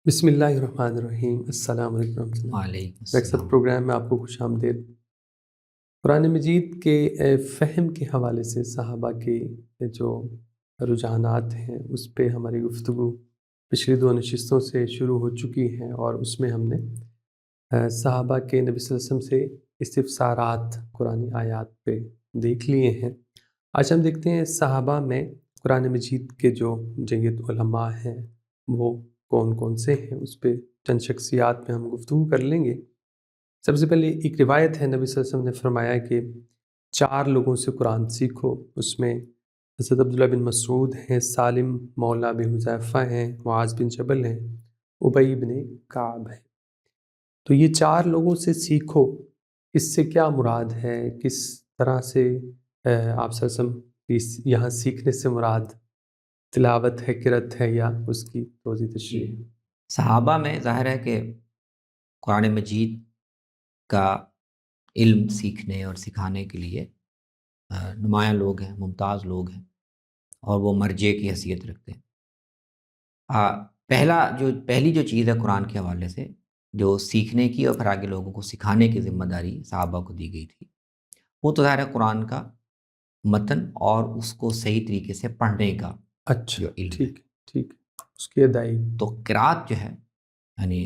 بسم اللہ الرحمن الرحیم۔ السلام علیکم ورحمۃ اللہ۔ وعلیکم ڈاکٹر صاحب، السلام۔ پروگرام میں آپ کو خوش آمدید۔ قرآن مجید کے فہم کے حوالے سے صحابہ کے جو رجحانات ہیں اس پہ ہماری گفتگو پچھلی 2 نشستوں سے شروع ہو چکی ہیں، اور اس میں ہم نے صحابہ کے نبی صلی اللہ علیہ وسلم سے استفسارات قرآنی آیات پہ دیکھ لیے ہیں۔ آج ہم دیکھتے ہیں صحابہ میں قرآن مجید کے جو جید علماء ہیں وہ کون کون سے ہیں، اس پہ چند شخصیات پہ ہم گفتگو کر لیں گے۔ سب سے پہلے ایک روایت ہے، نبی صلی اللہ علیہ وسلم نے فرمایا کہ 4 لوگوں سے قرآن سیکھو۔ اس میں حضرت عبداللہ بن مسعود ہیں، سالم مولا ابی حذیفہ ہیں، معاذ بن جبل ہیں، ابی بن کعب ہیں۔ تو یہ 4 لوگوں سے سیکھو، اس سے کیا مراد ہے؟ کس طرح سے آپ صلی اللہ علیہ وسلم یہاں سیکھنے سے مراد تلاوت ہے، قرأت ہے، یا اس کی توضیح تشریح ہے؟ صحابہ میں ظاہر ہے کہ قرآن مجید کا علم سیکھنے اور سکھانے کے لیے نمایاں لوگ ہیں، ممتاز لوگ ہیں، اور وہ مرجع کی حیثیت رکھتے ہیں۔ پہلی جو چیز ہے قرآن کے حوالے سے جو سیکھنے کی اور پھر آگے لوگوں کو سکھانے کی ذمہ داری صحابہ کو دی گئی تھی، وہ تو ظاہر ہے قرآن کا متن اور اس کو صحیح طریقے سے پڑھنے کا اچھا، جو علم ہے۔ ٹھیک، اس کی ادائیگی۔ تو قرأت جو ہے، یعنی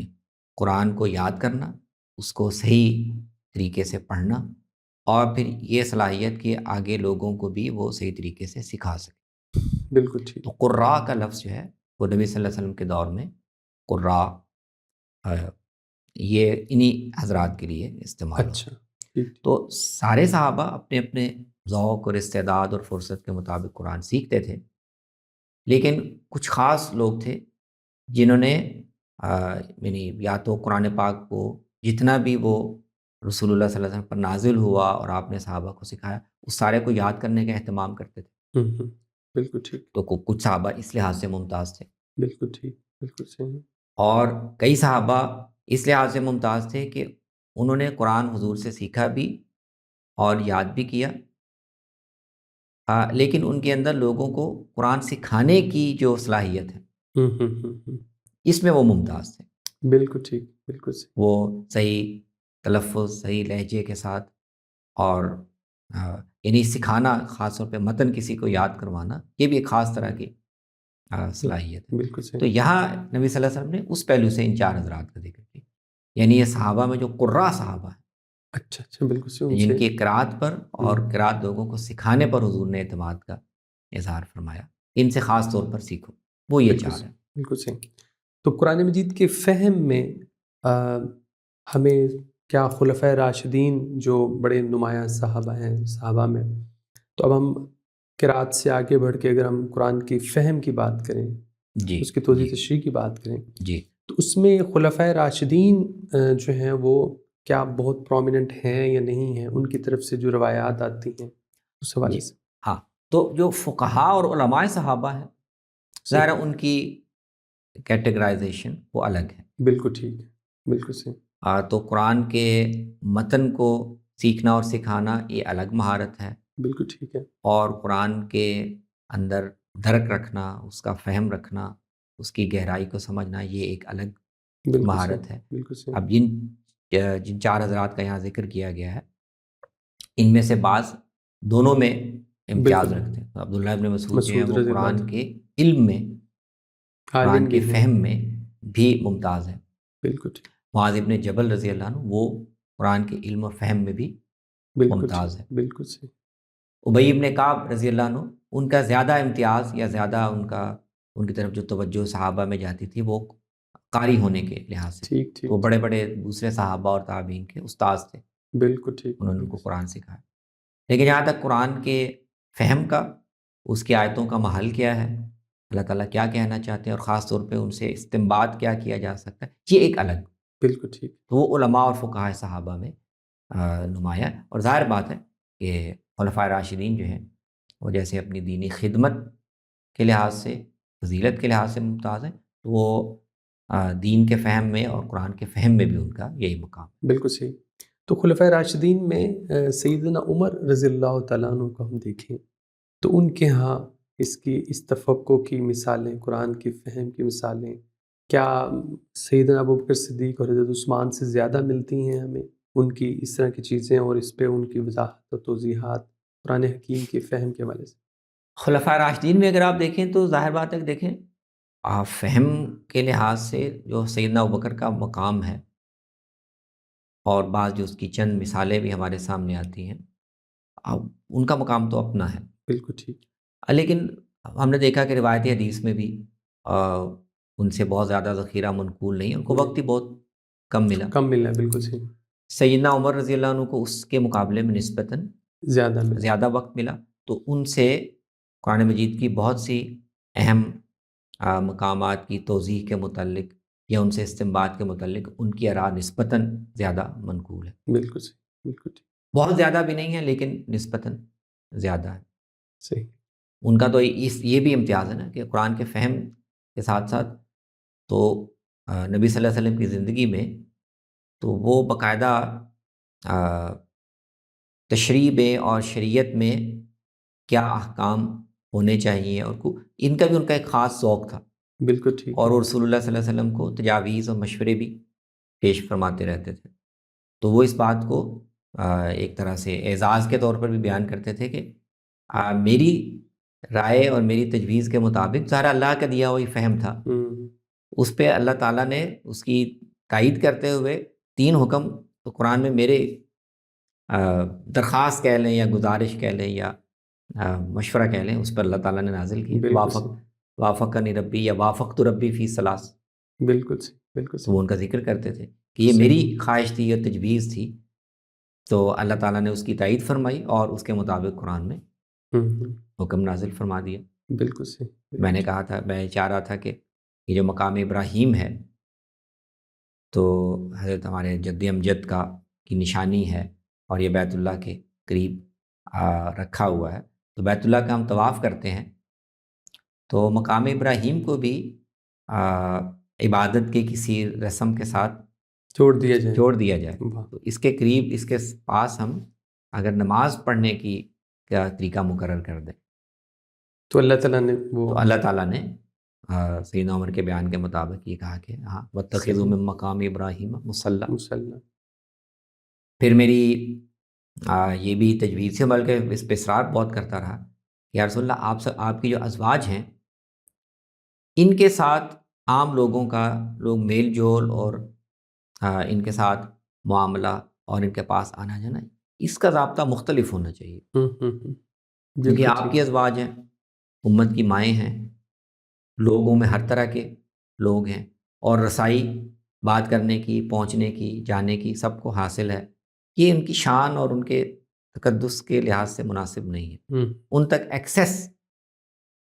قرآن کو یاد کرنا، اس کو صحیح طریقے سے پڑھنا، اور پھر یہ صلاحیت کہ آگے لوگوں کو بھی وہ صحیح طریقے سے سکھا سکے۔ بالکل ٹھیک۔ تو قراء کا لفظ جو ہے وہ نبی صلی اللہ علیہ وسلم کے دور میں قراء یہ انہی حضرات کے لیے استعمال ہوتا۔ اچھا، ٹھیک۔ تو سارے صحابہ اپنے اپنے ذوق اور استعداد اور فرصت کے مطابق قرآن سیکھتے تھے، لیکن کچھ خاص لوگ تھے جنہوں نے یعنی یا تو قرآن پاک کو جتنا بھی وہ رسول اللہ صلی اللہ علیہ وسلم پر نازل ہوا اور آپ نے صحابہ کو سکھایا، اس سارے کو یاد کرنے کا اہتمام کرتے تھے۔ بالکل ٹھیک، تو کچھ صحابہ اس لحاظ سے ممتاز تھے، بالکل ٹھیک، بالکل صحیح۔ اور کئی صحابہ اس لحاظ سے ممتاز تھے کہ انہوں نے قرآن حضور سے سیکھا بھی اور یاد بھی کیا، لیکن ان کے اندر لوگوں کو قرآن سکھانے کی جو صلاحیت ہے اس میں وہ ممتاز تھے۔ بالکل ٹھیک، بالکل صحیح۔ وہ صحیح تلفظ، صحیح لہجے کے ساتھ، اور یعنی سکھانا، خاص طور پہ متن کسی کو یاد کروانا، یہ بھی ایک خاص طرح کی صلاحیت ہے۔ بالکل صحیح۔ تو یہاں نبی صلی اللہ علیہ وسلم نے اس پہلو سے ان 4 حضرات کا ذکر کیا، یعنی یہ صحابہ میں جو قراء صحابہ ہیں، اچھا، بالکل صحیح، ان جن سے کی قرأت پر اور قرأت لوگوں کو سکھانے پر حضور نے اعتماد کا اظہار فرمایا، ان سے خاص طور پر سیکھو، وہ یہ 4 ہیں۔ بالکل صحیح۔ تو قرآن مجید کے فہم میں ہمیں کیا خلفۂ راشدین جو بڑے نمایاں صحابہ ہیں صحابہ میں، تو اب ہم قرأت سے آگے بڑھ کے اگر ہم قرآن کی فہم کی بات کریں، جی، اس کی توضیح تشریح کی بات کریں، جی، تو اس میں خلفۂ راشدین جو ہیں وہ کیا بہت پرومیننٹ ہیں یا نہیں ہیں؟ ان کی طرف سے جو روایات آتی ہیں اس حوالے سے۔ ہاں، تو جو فقہاء اور علماء صحابہ ہیں، ظاہر ہے ان کی کیٹیگرائزیشن وہ الگ ہے۔ بالکل ٹھیک ہے، بالکل صحیح۔ تو قرآن کے متن کو سیکھنا اور سکھانا یہ الگ مہارت ہے، بالکل ٹھیک ہے۔ اور قرآن کے اندر درک رکھنا، اس کا فہم رکھنا، اس کی گہرائی کو سمجھنا، یہ ایک الگ مہارت ہے۔ بالکل صحیح۔ اب جن 4 حضرات کا یہاں ذکر کیا گیا ہے، ان میں سے بعض دونوں میں امتیاز رکھتے ہیں۔ عبداللہ ابن مسعود جو ہیں وہ قرآن کے علم میں، قرآن کے فہم میں بھی ممتاز ہیں۔ بالکل ٹھیک۔ معاذ ابن جبل رضی اللہ عنہ وہ قرآن کے علم اور فہم میں بھی ممتاز ہے۔ بالکل صحیح۔ ابی ابن کعب رضی اللہ عنہ، ان کا زیادہ امتیاز یا زیادہ ان کی طرف جو توجہ صحابہ میں جاتی تھی وہ قاری ہونے کے لحاظ سے، ٹھیک، وہ بڑے بڑے دوسرے صحابہ اور تابعین کے استاذ تھے، بالکل ٹھیک، انہوں نے ان کو قرآن سکھایا۔ لیکن جہاں تک قرآن کے فہم کا، اس کی آیتوں کا محل کیا ہے، اللہ تعالیٰ کیا کہنا چاہتے ہیں، اور خاص طور پہ ان سے استنباط کیا کیا جا سکتا ہے، یہ ایک الگ، بالکل ٹھیک۔ تو وہ علماء اور فقہاء صحابہ میں نمایاں، اور ظاہر بات ہے کہ خلفائے راشدین جو ہیں وہ جیسے اپنی دینی خدمت کے لحاظ سے، فضیلت کے لحاظ سے ممتاز ہیں، تو وہ دین کے فہم میں اور قرآن کے فہم میں بھی ان کا یہی مقام۔ بالکل صحیح۔ تو خلفائے راشدین میں سیدنا عمر رضی اللہ تعالیٰ عنہ کو ہم دیکھیں تو ان کے ہاں اس تفقع کی مثالیں، قرآن کی فہم کی مثالیں کیا سیدنا ابوبکر صدیق اور حضرت عثمان سے زیادہ ملتی ہیں ہمیں ان کی اس طرح کی چیزیں، اور اس پہ ان کی وضاحت و توضیحات قرآن حکیم کے فہم کے حوالے سے؟ خلفائے راشدین میں اگر آپ دیکھیں تو ظاہر بات ہے کہ دیکھیں فہم کے لحاظ سے جو سیدنا ابوبکر کا مقام ہے، اور بعض جو اس کی چند مثالیں بھی ہمارے سامنے آتی ہیں، اب ان کا مقام تو اپنا ہے۔ بالکل ٹھیک۔ لیکن ہم نے دیکھا کہ روایتی حدیث میں بھی ان سے بہت زیادہ ذخیرہ منقول نہیں، ان کو وقت ہی بہت کم ملا۔ کم ملنا ہے، بالکل صحیح، سیدنا عمر رضی اللہ عنہ کو اس کے مقابلے میں نسبتاً زیادہ ملا۔ زیادہ وقت ملا، تو ان سے قرآن مجید کی بہت سی اہم مقامات کی توضیح کے متعلق یا ان سے استنباط کے متعلق ان کی آراء نسبتاً زیادہ منقول ہے۔ بالکل صحیح، بالکل ٹھیک، بہت زیادہ بھی نہیں ہے لیکن نسبتاً زیادہ ہے۔ صحیح۔ ان کا تو یہ بھی امتیاز ہے نا کہ قرآن کے فہم کے ساتھ ساتھ تو نبی صلی اللہ علیہ وسلم کی زندگی میں تو وہ باقاعدہ تشریع میں اور شریعت میں کیا احکام ہونے چاہیے، اور ان کا بھی ان کا ایک خاص ذوق تھا، بالکل ٹھیک، اور وہ رسول اللہ صلی اللہ علیہ وسلم کو تجاویز اور مشورے بھی پیش فرماتے رہتے تھے۔ تو وہ اس بات کو ایک طرح سے اعزاز کے طور پر بھی بیان کرتے تھے کہ میری رائے اور میری تجویز کے مطابق ظاہر اللہ کا دیا ہوا یہ فہم تھا، اس پہ اللہ تعالیٰ نے اس کی تائید کرتے ہوئے 3 حکم تو قرآن میں میرے درخواست کہہ لیں یا گزارش کہہ لیں یا مشورہ کہہ لیں، اس پر اللہ تعالیٰ نے نازل کی، وافقنی ربی یا وافقت ربی فی ثلاث۔ بالکل صحیح، بالکل تو صحیح، وہ ان کا ذکر کرتے تھے کہ یہ میری خواہش تھی یا تجویز تھی، تو اللہ تعالیٰ نے اس کی تائید فرمائی اور اس کے مطابق قرآن میں حکم نازل فرما دیا۔ بالکل صحیح۔ میں نے کہا تھا، میں چاہ رہا تھا کہ یہ جو مقام ابراہیم ہے تو حضرت ہمارے جد امجد کی نشانی ہے، اور یہ بیت اللہ کے قریب رکھا ہوا ہے، تو بیت اللہ کا ہم طواف کرتے ہیں، تو مقام ابراہیم کو بھی عبادت کے کسی رسم کے ساتھ جوڑ دیا جائے تو اس کے قریب، اس کے پاس ہم اگر نماز پڑھنے کی کیا طریقہ مقرر کر دیں تو اللہ تعالیٰ نے سیدنا عمر کے بیان کے مطابق یہ کہا کہ ہاں واتخذوا من مقام ابراہیم مصلی۔ پھر میری یہ بھی تجویز سے، بلکہ اس پہ اصرار بہت کرتا رہا کہ یا رسول اللہ آپ کی جو ازواج ہیں ان کے ساتھ عام لوگوں کا میل جول اور ان کے ساتھ معاملہ اور ان کے پاس آنا جانا، اس کا ضابطہ مختلف ہونا چاہیے، کیونکہ آپ کی ازواج ہیں، امت کی مائیں ہیں، لوگوں میں ہر طرح کے لوگ ہیں، اور رسائی بات کرنے کی، پہنچنے کی، جانے کی سب کو حاصل ہے، یہ ان کی شان اور ان کے تقدس کے لحاظ سے مناسب نہیں ہے، ان تک ایکسیس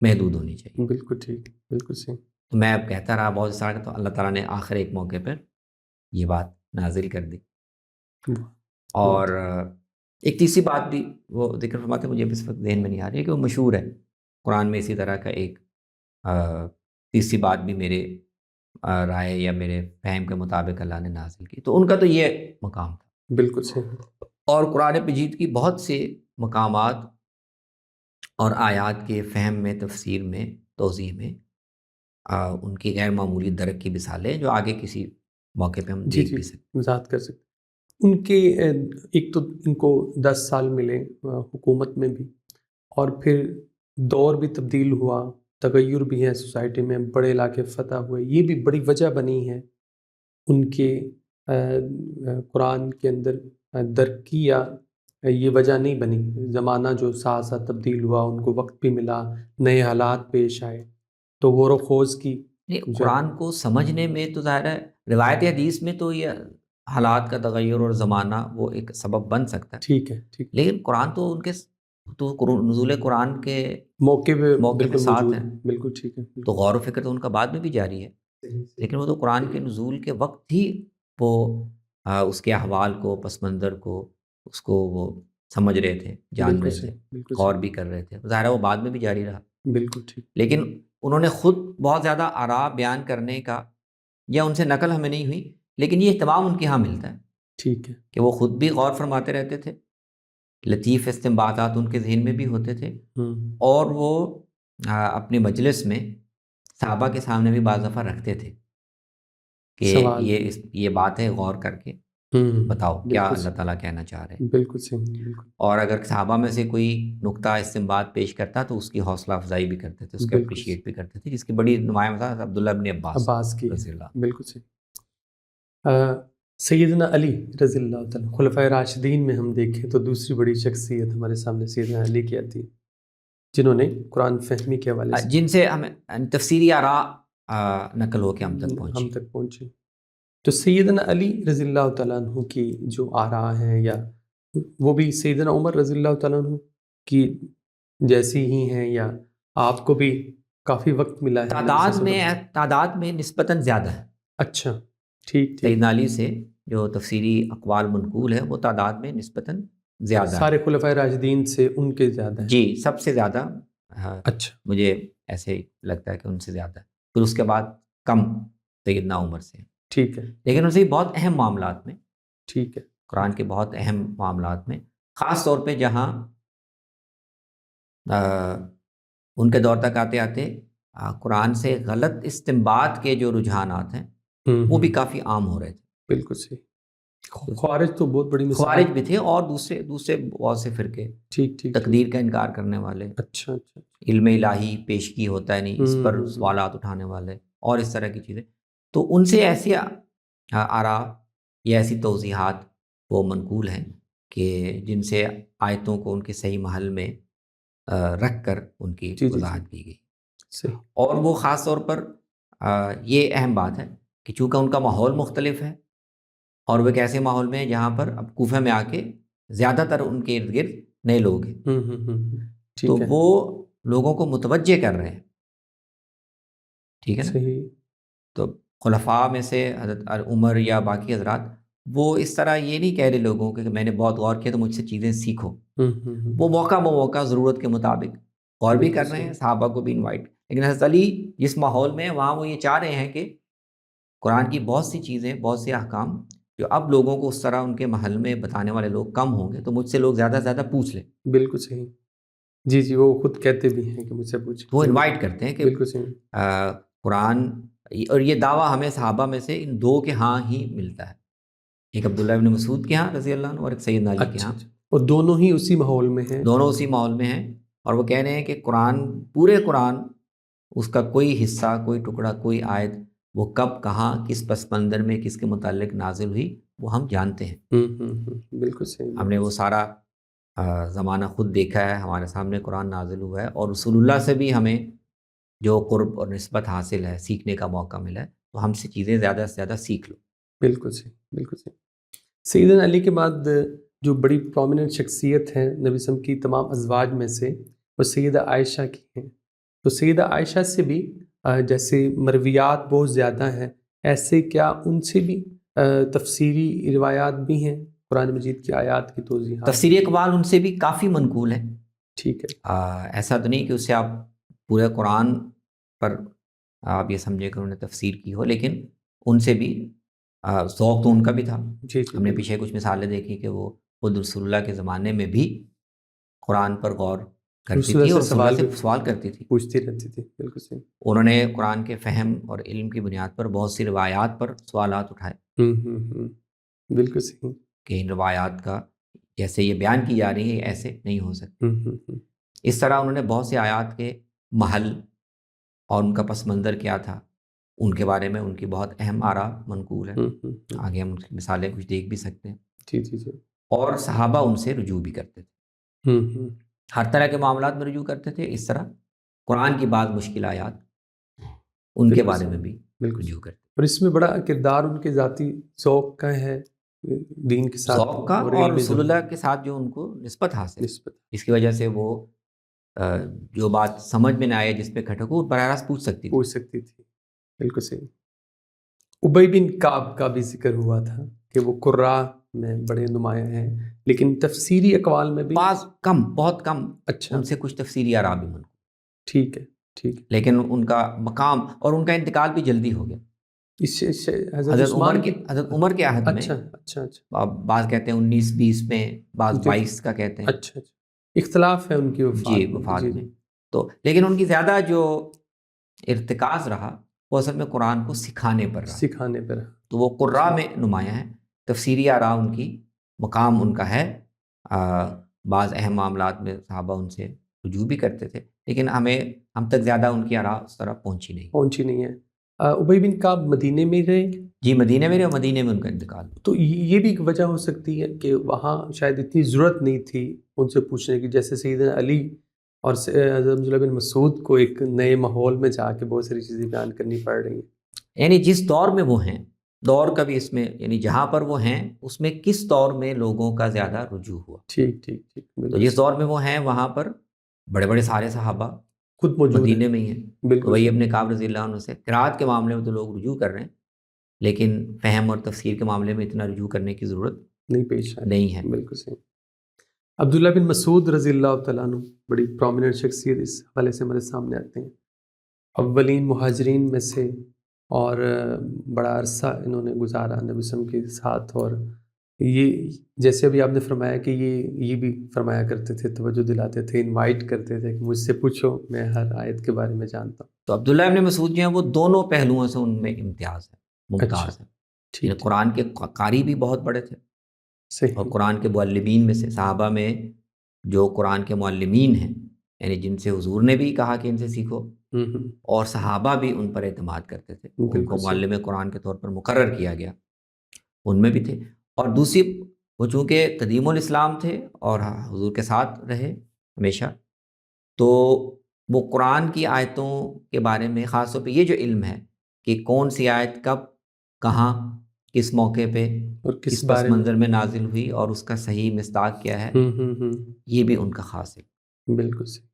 محدود ہونی چاہیے۔ بالکل ٹھیک، بالکل صحیح۔ تو میں اب کہتا رہا بہت سارا، تو اللہ تعالیٰ نے آخر ایک موقع پر یہ بات نازل کر دی۔ اور ایک تیسری بات بھی وہ ذکر فرماتے، مجھے اس وقت ذہن میں نہیں آ رہی ہے کہ وہ مشہور ہے قرآن میں، اسی طرح کا ایک تیسری بات بھی میرے رائے یا میرے فہم کے مطابق اللہ نے نازل کی، تو ان کا تو یہ مقام تھا۔ بالکل صحیح۔ اور قرآن مجید کی بہت سے مقامات اور آیات کے فہم میں، تفسیر میں، توضیح میں ان کی غیر معمولی درک کی مثالیں جو آگے کسی موقع پہ ہم دیکھ بھی سکتے، وضاحت کر سکتے۔ ان کے ایک تو ان کو 10 سال ملے حکومت میں بھی، اور پھر دور بھی تبدیل ہوا، تغیر بھی ہے سوسائٹی میں، بڑے علاقے فتح ہوئے، یہ بھی بڑی وجہ بنی ہے ان کے قرآن کے اندر درک کی، یا یہ وجہ نہیں بنی؟ زمانہ جو ساتھ ساتھ تبدیل ہوا، ان کو وقت بھی ملا، نئے حالات پیش آئے، تو غور و خوض کی قرآن کو سمجھنے میں تو ظاہر ہے روایت حدیث میں تو یہ حالات کا تغیر اور زمانہ وہ ایک سبب بن سکتا ہے، ٹھیک ہے، ٹھیک، لیکن قرآن تو ان کے تو نزول قرآن کے موقع پہ ساتھ ہے، بالکل ٹھیک ہے، تو غور و فکر تو ان کا بعد میں بھی جاری ہے، لیکن وہ تو قرآن کے نزول کے وقت ہی وہ اس کے احوال کو، پس منظر کو، اس کو وہ سمجھ رہے تھے، جان رہے تھے، غور بھی کر رہے تھے، ظاہر ہے وہ بعد میں بھی جاری رہا، بالکل ٹھیک۔ لیکن انہوں نے خود بہت زیادہ آراء بیان کرنے کا یا ان سے نقل ہمیں نہیں ہوئی، لیکن یہ اہتمام ان کے ہاں ملتا ہے، ٹھیک ہے، کہ وہ خود بھی غور فرماتے رہتے تھے، لطیف استنباطات ان کے ذہن میں بھی ہوتے تھے، اور وہ اپنے مجلس میں صحابہ کے سامنے بھی بعض دفعہ رکھتے تھے، کہ سوال یہ بات ہے، غور کر کے بتاؤ کیا بالکل اللہ تعالیٰ کہنا چاہ رہے ہیں. بالکل صحیح بالکل اور اگر صحابہ میں سے کوئی نقطہ استنباط پیش کرتا تو اس کی حوصلہ افزائی بھی کرتے تھے، اس کے بالکل اپریشیٹ بھی کرتے تھے، جس کی بڑی نمایاں مثال عبداللہ ابن عباس عباس کی رضی اللہ. بالکل صحیح. سیدنا علی رضی اللہ تعالیٰ خلفائے راشدین میں ہم دیکھیں تو دوسری بڑی شخصیت ہمارے سامنے سیدنا علی کی آتی ہے، جنہوں نے قرآن فہمی کے حوالے سے جن سے ہمیں تفسیری آراء نقل ہو کے ہم تک پہنچی. تو سیدنا علی رضی اللہ تعالیٰ عنہ کی جو آراء ہیں، یا وہ بھی سیدنا عمر رضی اللہ تعالیٰ عنہ کی جیسی ہی ہیں، یا آپ کو بھی کافی وقت ملا ہے؟ تعداد میں نسبتاً زیادہ ہے. اچھا ٹھیک. سیدنا علی سے جو تفسیری اقوال منقول ہے وہ تعداد میں نسبتاً زیادہ ہے. سارے خلفائے راشدین سے ان کے زیادہ ہے. جی سب سے زیادہ. اچھا مجھے ایسے لگتا ہے کہ ان سے زیادہ ہے. پھر اس کے بعد کم سیدنا عمر سے. ٹھیک ہے. لیکن ان سے بہت اہم معاملات میں، ٹھیک ہے، قرآن کے بہت اہم معاملات میں، خاص طور پہ جہاں ان کے دور تک آتے آتے قرآن سے غلط استنباط کے جو رجحانات ہیں وہ بھی کافی عام ہو رہے تھے. بالکل صحیح. خوارج تو بہت بڑی مثال. خوارج بھی تھے اور دوسرے بہت سے فرقے، ٹھیک تقدیر کا انکار کرنے والے، اچھا علم الہی پیشگی ہوتا ہے نہیں، اس پر سوالات اٹھانے والے اور اس طرح کی چیزیں. تو ان سے ایسی آراء یا ایسی توضیحات وہ منقول ہیں کہ جن سے آیتوں کو ان کے صحیح محل میں رکھ کر ان کی وضاحت کی گئی. اور وہ خاص طور پر یہ اہم بات ہے کہ چونکہ ان کا ماحول مختلف ہے، اور وہ ایک ایسے ماحول میں جہاں پر اب کوفہ میں آ کے زیادہ تر ان کے ارد گرد نئے لوگ ہیں، تو وہ لوگوں کو متوجہ کر رہے ہیں. ٹھیک ہے نا. تو خلفاء میں سے حضرت عمر یا باقی حضرات وہ اس طرح یہ نہیں کہہ رہے لوگوں کہ میں نے بہت غور کیا تو مجھ سے چیزیں سیکھو. وہ موقع بموقع ضرورت کے مطابق غور بھی کر رہے ہیں، صحابہ کو بھی انوائٹ. لیکن حضرت علی جس ماحول میں وہاں وہ یہ چاہ رہے ہیں کہ قرآن کی بہت سی چیزیں، بہت سے احکام جو اب لوگوں کو اس طرح ان کے محل میں بتانے والے لوگ کم ہوں گے، تو مجھ سے لوگ زیادہ سے زیادہ پوچھ لیں. بالکل صحیح. جی وہ خود کہتے بھی ہیں کہ مجھ سے پوچھ. وہ انوائٹ کرتے ہیں کہ بالکل صحیح. قرآن، اور یہ دعویٰ ہمیں صحابہ میں سے ان دو کے ہاں ہی ملتا ہے، ایک عبداللہ ابن مسعود کے ہاں رضی اللہ عنہ اور ایک سیدنا علی کے ہاں. اور دونوں ہی اسی ماحول میں ہیں. دونوں اسی ماحول میں ہیں، اور وہ کہہ رہے ہیں کہ قرآن، پورے قرآن، اس کا کوئی حصہ، کوئی ٹکڑا، کوئی آیت وہ کب، کہاں، کس پس منظر میں، کس کے متعلق نازل ہوئی وہ ہم جانتے ہیں. بالکل صحیح. ہم نے وہ سارا زمانہ خود دیکھا ہے، ہمارے سامنے قرآن نازل ہوا ہے، اور رسول اللہ سے بھی ہمیں جو قرب اور نسبت حاصل ہے، سیکھنے کا موقع ملا ہے، تو ہم سے چیزیں زیادہ سے زیادہ سیکھ لو. بالکل صحیح بالکل صحیح. سیدنا علی کے بعد جو بڑی پرومیننٹ شخصیت ہے نبی صلی اللہ علیہ وسلم کی تمام ازواج میں سے، وہ سیدہ عائشہ کی ہیں. تو سیدہ عائشہ سے بھی جیسے مرویات بہت زیادہ ہیں، ایسے کیا ان سے بھی تفسیری روایات بھی ہیں، قرآن مجید کی آیات کی توضیحات؟ تفسیری اقوال ان سے بھی کافی منقول ہیں. ٹھیک ہے. ایسا تو نہیں کہ اس سے آپ پورے قرآن پر آپ یہ سمجھے کہ انہوں نے تفسیر کی ہو، لیکن ان سے بھی ذوق تو ان کا بھی تھا. ہم نے پیچھے کچھ مثالیں دیکھی کہ وہ خود رسول اللہ کے زمانے میں بھی قرآن پر غور کرتی تھی اور سوال کرتی تھی، پوچھتی رہتی تھی. بالکل صحیح. انہوں نے قرآن کے فہم اور علم کی بنیاد پر بہت سی روایات پر سوالات اٹھائے. بالکل صحیح. کہ ان روایات کا جیسے یہ بیان کی جا رہی ہے ایسے نہیں ہو سکتی. اس طرح انہوں نے بہت سے آیات کے محل اور ان کا پس منظر کیا تھا، ان کے بارے میں ان کی بہت اہم آراء منقول ہے. آگے ہم مثالیں کچھ دیکھ بھی سکتے ہیں. جی. اور صحابہ ان سے رجوع بھی کرتے تھے، ہر طرح کے معاملات میں رجوع کرتے تھے. اس طرح قرآن کی بعض مشکل آیات ان کے بارے میں بھی رجوع کرتے. اور اس میں بڑا کردار ان کے ذاتی ذوق کا ہے، دین کے ساتھ ذوق کا، اور رسول اللہ کے ساتھ جو ان کو نسبت حاصل، اس کی وجہ سے وہ جو بات سمجھ میں نہ آئے، جس پہ کھٹک ہو، براہ راست پوچھ سکتی تھی. بالکل صحیح. ابی بن کعب کا بھی ذکر ہوا تھا کہ وہ قراء میں بڑے نمایاں ہیں، لیکن تفسیری اقوال میں بھی بعض کم، بہت کم. اچھا. ان سے کچھ تفسیری آراء بھی منقول. ٹھیک ہے. لیکن ان کا مقام اور ان کا انتقال بھی جلدی ہو گیا. حضرت عمر کے عہد میں. اچھا. بعض کہتے ہیں 19-20 میں، بعض 22 کا کہتے ہیں. اچھا. اختلاف ہے ان کی وفات میں. تو لیکن ان کی زیادہ جو ارتکاز رہا وہ اصل میں قرآن کو سکھانے پر رہا، سکھانے پر رہا۔ تو وہ قراء میں نمایاں ہے، تفسیری آراء ان کی مقام ان کا ہے۔ بعض اہم معاملات میں صحابہ ان سے رجوع بھی کرتے تھے، لیکن ہم تک زیادہ ان کی آراء اس طرح پہنچی نہیں ہے۔ ابی بن کعب مدینے میں رہے؟ جی مدینے میں رہے، اور مدینے میں ان کا انتقال۔ تو یہ بھی ایک وجہ ہو سکتی ہے کہ وہاں شاید اتنی ضرورت نہیں تھی ان سے پوچھنے کی، جیسے سیدنا علی اور حضرت عبداللہ بن مسعود کو ایک نئے ماحول میں جا کے بہت ساری چیزیں بیان کرنی پڑ رہی ہیں۔ یعنی جس دور میں وہ ہیں، دور کا بھی اس میں، یعنی جہاں پر وہ ہیں اس میں کس دور میں لوگوں کا زیادہ رجوع ہوا۔ ٹھیک ٹھیک ٹھیک، تو جس دور میں وہ ہیں وہاں پر بڑے بڑے سارے صحابہ خود موجود مدینے میں ہی ہیں۔ بالکل وہی اپنے کعب رضی اللہ عنہ سے قرات کے معاملے میں تو لوگ رجوع کر رہے ہیں، لیکن فہم اور تفسیر کے معاملے میں اتنا رجوع کرنے کی ضرورت نہیں پیش آئی، نہیں ہے۔ بالکل صحیح۔ عبداللہ بن مسعود رضی اللہ تعالیٰ عنہ بڑی پرومیننٹ شخصیت اس حوالے سے ہمارے سامنے آتے ہیں، اولین مہاجرین میں سے، اور بڑا عرصہ انہوں نے گزارا نبی صلی اللہ علیہ وسلم کے ساتھ۔ اور یہ جیسے ابھی آپ نے فرمایا کہ یہ بھی فرمایا کرتے تھے، توجہ دلاتے تھے، انوائٹ کرتے تھے کہ مجھ سے پوچھو، میں ہر آیت کے بارے میں جانتا ہوں۔ تو عبداللہ ابن مسعود جو ہیں وہ دونوں پہلوؤں سے ان میں امتیاز ہے، ممتاز اچھا، ہے۔ ٹھیک، قرآن کے قاری بھی بہت بڑے تھے، صحیح، اور قرآن کے معلمین میں سے، صحابہ میں جو قرآن کے معلمین ہیں، یعنی جن سے حضور نے بھی کہا کہ ان سے سیکھو، اور صحابہ بھی ان پر اعتماد کرتے تھے، ان کو معلم قرآن کے طور پر مقرر کیا گیا، ان میں بھی تھے۔ اور دوسری، وہ چونکہ قدیم الاسلام تھے اور حضور کے ساتھ رہے ہمیشہ، تو وہ قرآن کی آیتوں کے بارے میں خاص طور پہ یہ جو علم ہے کہ کون سی آیت کب، کہاں، کس موقع پہ، اور کس پس منظر میں نازل ہوئی، اور اس کا صحیح مصداق کیا ہے، یہ بھی ان کا خاص ہے۔ بالکل صحیح،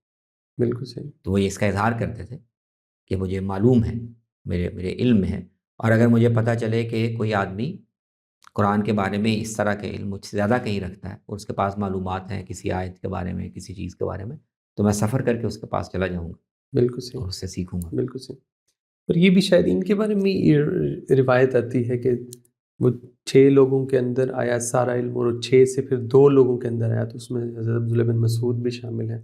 بالکل صحیح۔ تو وہ اس کا اظہار کرتے تھے کہ مجھے معلوم ہے، میرے علم میں ہے، اور اگر مجھے پتہ چلے کہ کوئی آدمی قرآن کے بارے میں اس طرح کے علم مجھ سے زیادہ کہیں رکھتا ہے، اور اس کے پاس معلومات ہیں کسی آیت کے بارے میں، کسی چیز کے بارے میں، تو میں سفر کر کے اس کے پاس چلا جاؤں گا، بالکل صحیح، اور اس سے سیکھوں گا۔ بالکل صحیح۔ اور یہ بھی شاید ان کے بارے میں یہ روایت آتی ہے کہ وہ 6 لوگوں کے اندر آیا سارا علم، اور 6 سے پھر 2 لوگوں کے اندر آیا، تو اس میں حضرت عبداللہ بن مسعود بھی شامل ہے،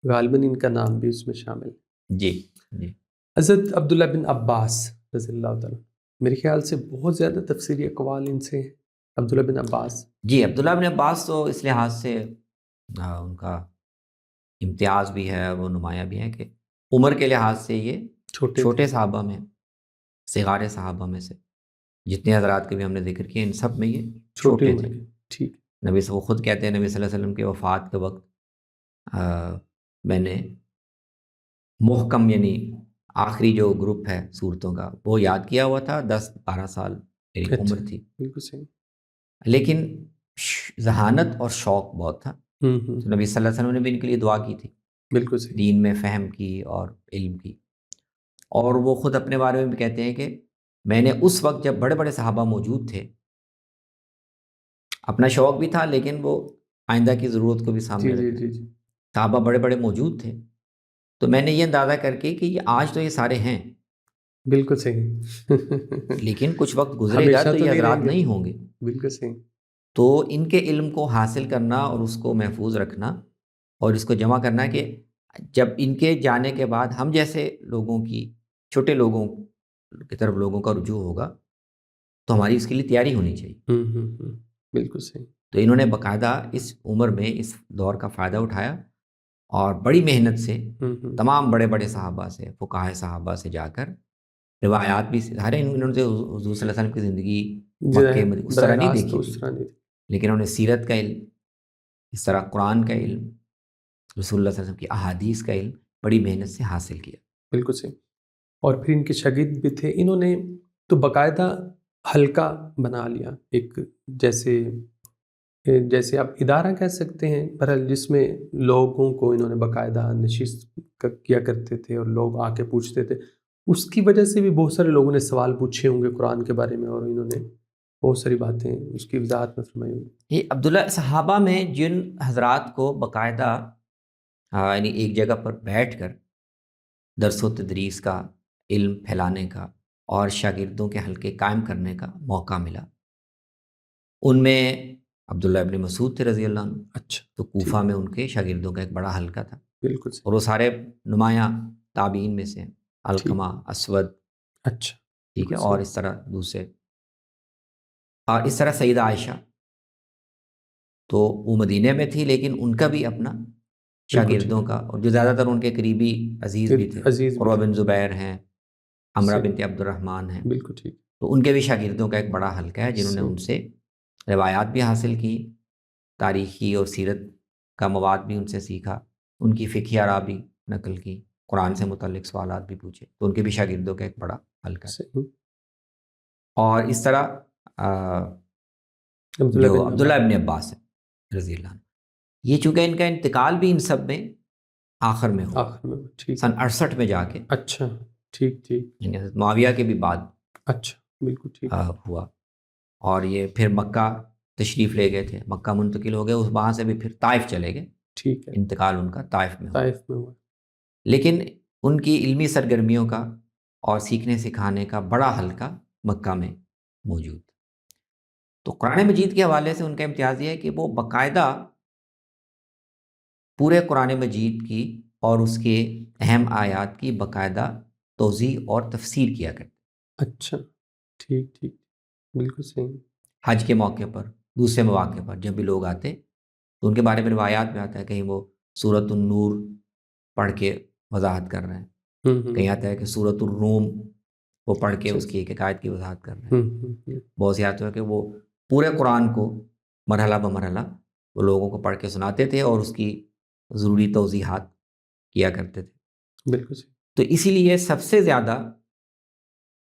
غالباً ان کا نام بھی اس میں شامل ہے۔ جی جی۔ حضرت عبداللہ بن عباس رضی اللہ تعالیٰ، میرے خیال سے بہت زیادہ تفسیری اقوال ان سے ہیں، عبداللہ بن عباس۔ جی، عبداللہ بن عباس تو اس لحاظ سے ان کا امتیاز بھی ہے، وہ نمایاں بھی ہے کہ عمر کے لحاظ سے یہ چھوٹے صحابہ میں، صغار صحابہ میں سے جتنے حضرات کے بھی ہم نے ذکر کیے، ان سب میں یہ چھوٹے تھے۔ ٹھیک، نبی وہ خود کہتے ہیں، نبی صلی اللہ علیہ وسلم کے وفات کے وقت میں نے محکم، یعنی آخری جو گروپ ہے صورتوں کا، وہ یاد کیا ہوا تھا، 10-12 سال میری عمر تھی، بالکل صحیح، لیکن ذہانت اور شوق بہت تھا، تو نبی صلی اللہ علیہ وسلم نے بھی ان کے لیے دعا کی تھی، بالکل صحیح، دین میں فہم کی اور علم کی۔ اور وہ خود اپنے بارے میں بھی کہتے ہیں کہ میں نے اس وقت جب بڑے بڑے صحابہ موجود تھے، اپنا شوق بھی تھا لیکن وہ آئندہ کی ضرورت کو بھی سامنے رکھا، صحابہ بڑے بڑے موجود تھے، تو میں نے یہ اندازہ کر کے کہ یہ آج تو یہ سارے ہیں، بالکل صحیح، لیکن کچھ وقت گزرے گا تو یہ حضرات نہیں ہوں گے، بالکل صحیح۔ تو ان کے علم کو حاصل کرنا اور اس کو محفوظ رکھنا اور اس کو جمع کرنا، کہ جب ان کے جانے کے بعد ہم جیسے لوگوں کی، چھوٹے لوگوں کی طرف لوگوں کا رجوع ہوگا، تو ہماری اس کے لیے تیاری ہونی چاہیے۔ بالکل صحیح۔ تو انہوں نے باقاعدہ اس عمر میں اس دور کا فائدہ اٹھایا، اور بڑی محنت سے تمام بڑے بڑے صحابہ سے، فقہائے صحابہ سے جا کر روایات بھی سارے، انہوں نے حضور صلی اللہ علیہ وسلم کی زندگی مکے میں اس طرح نہیں دیکھی تھی، لیکن انہوں نے سیرت کا علم، اس طرح قرآن کا علم، رسول اللہ صلی اللہ علیہ وسلم کی احادیث کا علم بڑی محنت سے حاصل کیا۔ بالکل صحیح۔ اور پھر ان کے شاگرد بھی تھے، انہوں نے تو باقاعدہ حلقہ بنا لیا، ایک جیسے آپ ادارہ کہہ سکتے ہیں، بہرحال جس میں لوگوں کو انہوں نے باقاعدہ نشست کیا کرتے تھے، اور لوگ آ کے پوچھتے تھے، اس کی وجہ سے بھی بہت سارے لوگوں نے سوال پوچھے ہوں گے قرآن کے بارے میں، اور انہوں نے بہت ساری باتیں اس کی وضاحت میں فرمائی ہوئی۔ یہ عبداللہ صحابہ میں جن حضرات کو باقاعدہ یعنی ایک جگہ پر بیٹھ کر درس و تدریس کا، علم پھیلانے کا اور شاگردوں کے حلقے قائم کرنے کا موقع ملا، ان میں عبداللہ ابن مسعود تھے رضی اللہ عنہ۔ اچھا، تو کوفہ میں ان کے شاگردوں کا ایک بڑا حلقہ تھا، بالکل، اور وہ سارے نمایاں تابعین میں سے، علقمہ، اسود، اچھا ٹھیک ہے. بالکل اور صحیح. اس طرح دوسرے، اور اس طرح سیدہ عائشہ تو وہ مدینہ میں تھی، لیکن ان کا بھی اپنا بالکل ٹھیک. شاگردوں کا، اور جو زیادہ تر ان کے قریبی عزیز بھی تھے، عزیز بھی عروہ تھے. بن زبیر ہیں، عمرہ صحیح. بنت عبد الرحمن ہیں، بالکل ٹھیک. تو ان کے بھی شاگردوں کا ایک بڑا حلقہ ہے جنہوں نے صحیح. ان سے روایات بھی حاصل کی، تاریخی اور سیرت کا مواد بھی ان سے سیکھا، ان کی فقہ آراء بھی نقل کی، قرآن سے متعلق سوالات بھی پوچھے، تو ان کے بھی شاگردوں کا ایک بڑا حلقہ ہے. صحیح. اور اس طرح عبداللہ جو بن عبداللہ عباس. ابن عباس ہے رضی اللہ عنہ، یہ چونکہ ان کا انتقال بھی ان سب میں آخر میں ہوا، آخر میں. ٹھیک. سن 68 میں جا کے، اچھا ٹھیک ٹھیک. یعنی حضرت معاویہ کے بھی بعد اچھا بالکل ٹھیک. ہوا. اور یہ پھر مکہ تشریف لے گئے تھے، مکہ منتقل ہو گئے، اس وہاں سے بھی پھر طائف چلے گئے، ٹھیک ہے. انتقال ان کا طائف میں ہوا. طائف میں ہوا. لیکن ان کی علمی سرگرمیوں کا اور سیکھنے سکھانے کا بڑا حلقہ مکہ میں موجود. تو قرآن مجید کے حوالے سے ان کا امتیاز یہ ہے کہ وہ باقاعدہ پورے قرآن مجید کی اور اس کے اہم آیات کی باقاعدہ توضیح اور تفسیر کیا کرتے. اچھا ٹھیک ٹھیک. بالکل صحیح. حج کے موقع پر، دوسرے مواقع پر جب بھی لوگ آتے تو ان کے بارے میں روایات میں آتا ہے، کہیں وہ سورۃ النور پڑھ کے وضاحت کر رہے ہیں، کہیں آتا ہے کہ سورۃ الروم وہ پڑھ کے اس کی ایک ایک آیت کی وضاحت کر رہے ہیں. بہت سی آیتوں ہے کہ وہ پورے قرآن کو مرحلہ بمرحلہ وہ لوگوں کو پڑھ کے سناتے تھے اور اس کی ضروری توضیحات کیا کرتے تھے. بالکل صحیح. تو اسی لیے سب سے زیادہ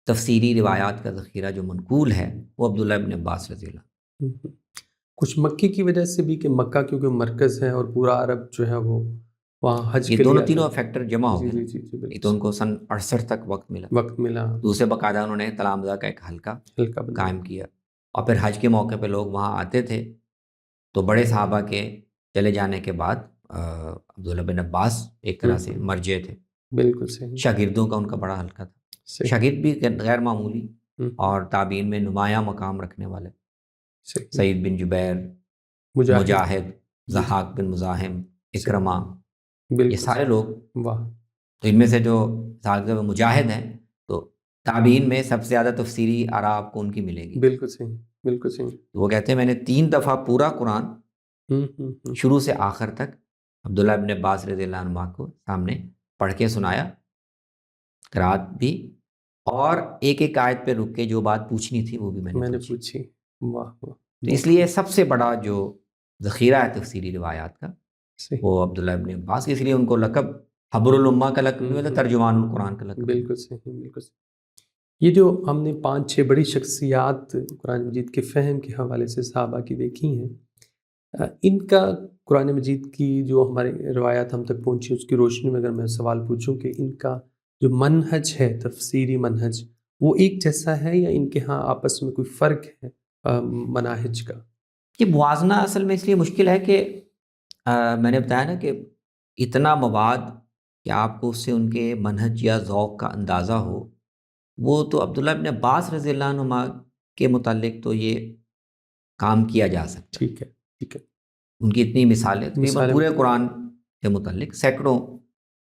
تفسیری روایات کا ذخیرہ جو منقول ہے وہ عبداللہ ابن عباس رضی اللہ. کچھ مکی کی وجہ سے بھی کہ مکہ کیونکہ مرکز ہے اور پورا عرب جو ہے وہ وہاں حج یہ کے دونوں لیے تینوں آتا ہے. فیکٹر جمع ہو جی گئے. جی جی جی یہ تو ان کو سن 68 تک وقت ملا. دوسرے باقاعدہ انہوں نے تلامذہ کا ایک حلقہ ہلکا بنا. قائم کیا، اور پھر حج کے موقع پہ لوگ وہاں آتے تھے، تو بڑے صحابہ کے چلے جانے کے بعد عبداللہ بن عباس ایک طرح سے مرجع تھے. بالکل صحیح. شاگردوں کا ان کا بڑا حلقہ تھا. صحیح. شاگرد بھی غیر معمولی اور تابعین میں نمایاں مقام رکھنے والے، صحیح. سعید بن جبیر، مجاہد، ضحاک بن مزاحم، اکرمہ، یہ بالکل سارے لوگ. واہ. تو ان میں سے جو مجاہد ہیں تو تابعین میں سب سے زیادہ تفسیری آراء آپ کو ان کی ملے گی. بالکل صحیح. بالکل صحیح. وہ کہتے ہیں میں نے 3 دفعہ پورا قرآن شروع سے آخر تک عبداللہ ابن عباس رضی اللہ عنہ کو سامنے پڑھ کے سنایا، قرات بھی، اور ایک ایک آیت پہ رک کے جو بات پوچھنی تھی وہ بھی میں نے پوچھی. واہ واہ. تو اس لیے سب سے بڑا جو ذخیرہ ہے تفسیری روایات کا وہ عبداللہ ابن عباس، اس لیے ان کو لقب حبر الامہ کا لقب بھی ملا، ترجمان القرآن کا لقب. بالکل صحیح. بالکل صحیح. یہ جو ہم نے 5-6 بڑی شخصیات قرآن مجید کے فہم کے حوالے سے صحابہ کی دیکھی ہیں، ان کا قرآن مجید کی جو ہمارے روایات ہم تک پہنچی اس کی روشنی میں اگر میں سوال پوچھوں کہ ان کا جو منہج ہے، تفسیری منہج، وہ ایک جیسا ہے یا ان کے ہاں آپس میں کوئی فرق ہے مناہج کا؟ یہ موازنہ اصل میں اس لیے مشکل ہے کہ میں نے بتایا نا کہ اتنا مواد کہ آپ کو اس سے ان کے منہج یا ذوق کا اندازہ ہو، وہ تو عبداللہ ابن عباس رضی اللہ عنہ کے متعلق تو یہ کام کیا جا سکتا. ٹھیک ہے ٹھیک ہے. ان کی اتنی مثالیں پورے قرآن کے متعلق سینکڑوں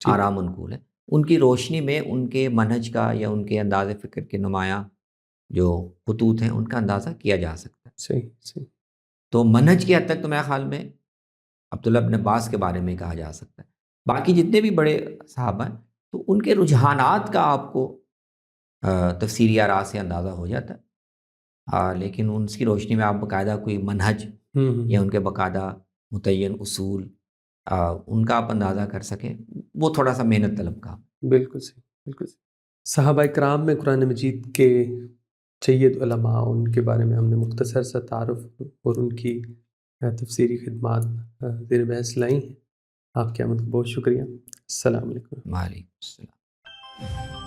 آراء منقول ہیں، ان کی روشنی میں ان کے منہج کا یا ان کے انداز فکر کے نمایاں جو خطوط ہیں ان کا اندازہ کیا جا سکتا ہے. صحیح صحیح. تو منہج کی حد تک تو میرے خیال میں عبداللہ ابن عباس کے بارے میں کہا جا سکتا ہے. باقی جتنے بھی بڑے صحابہ ہیں تو ان کے رجحانات کا آپ کو تفسیری آراء سے اندازہ ہو جاتا ہے، لیکن ان کی روشنی میں آپ باقاعدہ کوئی منہج یا ان کے باقاعدہ متعین اصول ان کا آپ اندازہ کر سکیں، وہ تھوڑا سا محنت طلب کا. بالکل صحیح. بالکل صحیح. صحابہ کرام میں قرآن مجید کے سید علماء، ان کے بارے میں ہم نے مختصر سا تعارف اور ان کی تفسیری خدمات زیر بحث لائی ہیں. آپ کی آمد کا بہت شکریہ. السلام علیکم. وعلیکم السلام.